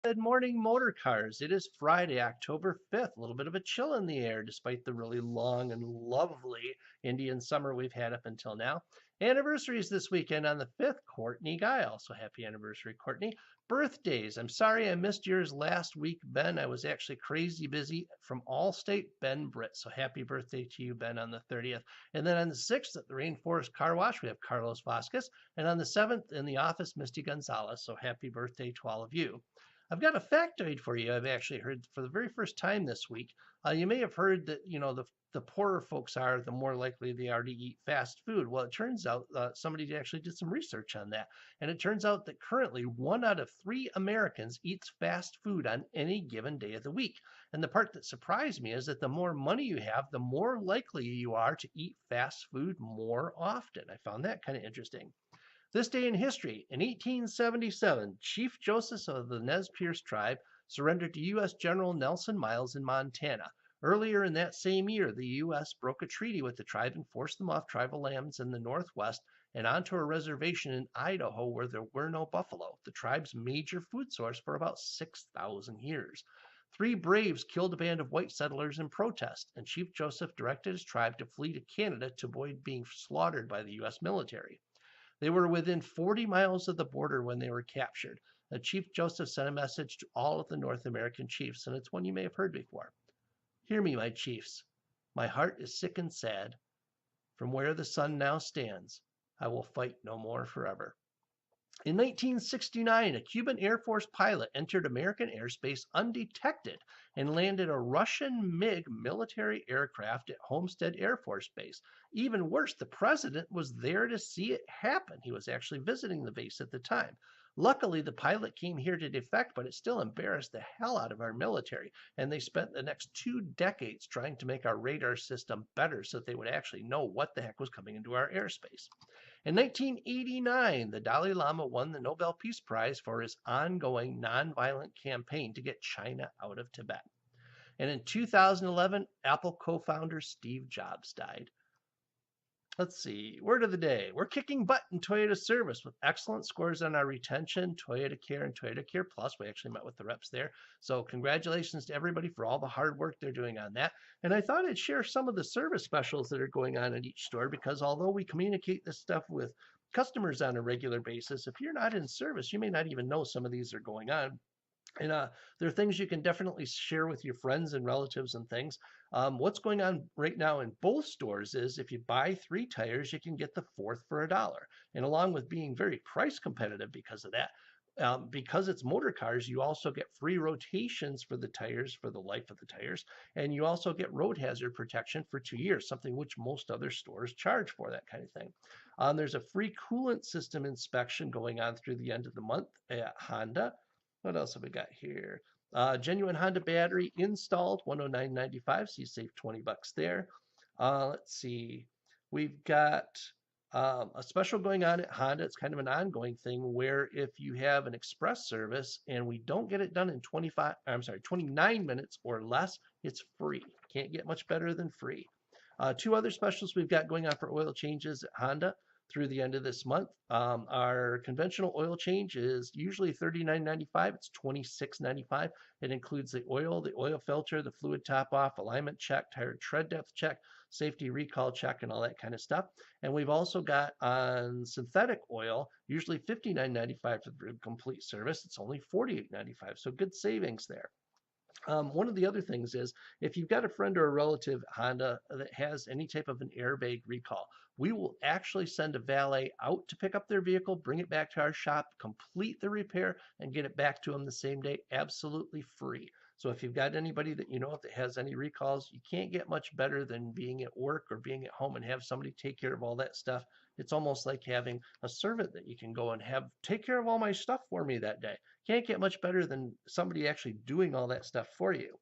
Good morning, motor cars. It is Friday, October 5th. A little bit of a chill in the air despite the really long and lovely Indian summer we've had up until now. Anniversaries this weekend on the 5th, Courtney Guy. Also, happy anniversary, Courtney. Birthdays. I'm sorry I missed yours last week, Ben. I was actually crazy busy. From Allstate, Ben Britt. So happy birthday to you, Ben, on the 30th. And then on the 6th at the Rainforest Car Wash, we have Carlos Vasquez. And on the 7th in the office, Misty Gonzalez. So happy birthday to all of you. I've got a factoid for you. I've actually heard for the very first time this week. You may have heard that the poorer folks are, the more likely they are to eat fast food. Well, it turns out somebody actually did some research on that, and it turns out that currently 1 out of 3 Americans eats fast food on any given day of the week. And the part that surprised me is that the more money you have, the more likely you are to eat fast food more often. I found that kind of interesting. This day in history, in 1877, Chief Joseph of the Nez Perce tribe surrendered to U.S. General Nelson Miles in Montana. Earlier in that same year, the U.S. broke a treaty with the tribe and forced them off tribal lands in the Northwest and onto a reservation in Idaho where there were no buffalo, the tribe's major food source for about 6,000 years. 3 braves killed a band of white settlers in protest, and Chief Joseph directed his tribe to flee to Canada to avoid being slaughtered by the U.S. military. They were within 40 miles of the border when they were captured. Chief Joseph sent a message to all of the North American chiefs, and it's one you may have heard before. Hear me, my chiefs. My heart is sick and sad. From where the sun now stands, I will fight no more forever. In 1969, a Cuban Air Force pilot entered American airspace undetected and landed a Russian MiG military aircraft at Homestead Air Force Base. Even worse, the president was there to see it happen. He was actually visiting the base at the time. Luckily, the pilot came here to defect, but it still embarrassed the hell out of our military. And they spent the next 2 decades trying to make our radar system better so that they would actually know what the heck was coming into our airspace. In 1989, the Dalai Lama won the Nobel Peace Prize for his ongoing nonviolent campaign to get China out of Tibet. And in 2011, Apple co founder Steve Jobs died. Let's see, word of the day. We're kicking butt in Toyota service with excellent scores on our retention, Toyota Care, and Toyota Care Plus. We actually met with the reps there. So, congratulations to everybody for all the hard work they're doing on that. And I thought I'd share some of the service specials that are going on at each store because although we communicate this stuff with customers on a regular basis, if you're not in service, you may not even know some of these are going on. And there are things you can definitely share with your friends and relatives and things. What's going on right now in both stores is if you buy 3 tires, you can get the fourth for $1. And along with being very price competitive because of that, because it's motor cars, you also get free rotations for the tires for the life of the tires. And you also get road hazard protection for 2 years, something which most other stores charge for, that kind of thing. There's a free coolant system inspection going on through the end of the month at Honda. What else have we got here? Genuine Honda battery installed, 109.95, so you save 20 bucks there. Let's see. We've got a special going on at Honda. It's kind of an ongoing thing where if you have an express service and we don't get it done in 29 minutes or less, it's free. Can't get much better than free. 2 other specials we've got going on for oil changes at Honda through the end of this month. Our conventional oil change is usually $39.95. It's $26.95. It includes the oil filter, the fluid top off, alignment check, tire tread depth check, safety recall check, and all that kind of stuff. And we've also got on synthetic oil, usually $59.95 for the complete service. It's only $48.95. So good savings there. One of the other things is if you've got a friend or a relative Honda that has any type of an airbag recall, we will actually send a valet out to pick up their vehicle, bring it back to our shop, complete the repair, and get it back to them the same day, absolutely free. So if you've got anybody that you know that has any recalls, you can't get much better than being at work or being at home and have somebody take care of all that stuff. It's almost like having a servant that you can go and have take care of all my stuff for me that day. Can't get much better than somebody actually doing all that stuff for you.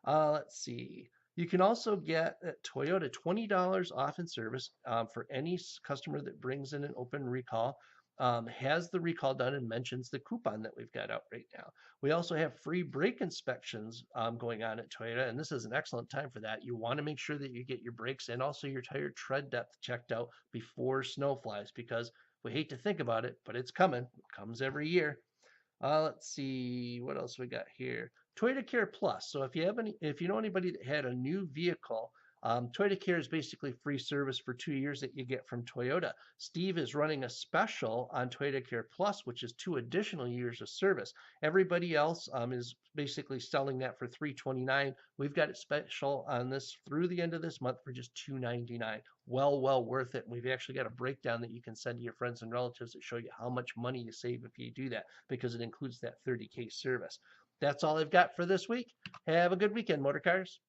Let's see. You can also get at Toyota $20 off in service for any customer that brings in an open recall, has the recall done, and mentions the coupon that we've got out right now. We also have free brake inspections going on at Toyota, and this is an excellent time for that. You want to make sure that you get your brakes and also your tire tread depth checked out before snow flies because we hate to think about it, but it's coming. It comes every year. Let's see what else we got here. Toyota Care Plus. So if you know anybody that had a new vehicle, Toyota Care is basically free service for 2 years that you get from Toyota. Steve is running a special on Toyota Care Plus, which is 2 additional years of service. Everybody else is basically selling that for $329. We've got it special on this through the end of this month for just $299. Well worth it. We've actually got a breakdown that you can send to your friends and relatives that show you how much money you save if you do that, because it includes that 30K service. That's all I've got for this week. Have a good weekend, Motor Cars.